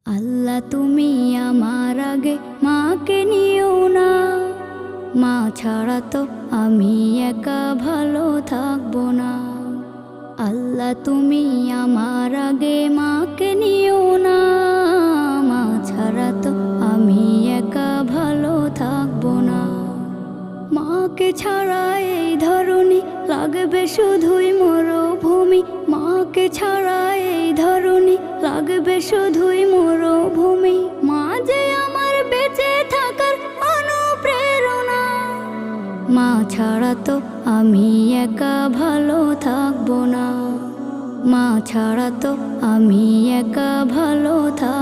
আল্লাহ তুমি আমার আগে মাকে নিও না, মা ছাড়া তো আমি একা ভালো থাকবো না। আল্লাহ তুমি আমার আগে মাকে নিও না, মা ছাড়া তো আমি একা ভালো থাকবো না। মাকে ছাড়া এই ধরনী লাগবে শুধুই মরুভূমি, মাকে ছাড়া এই ধরনী লাগবে শুধুই মরুভূমি। মা যে আমার বেঁচে থাকার অনুপ্রেরণা, মা ছাড়া তো আমি একা ভালো থাকবো না, মা ছাড়া তো আমি একা ভালো থাকবো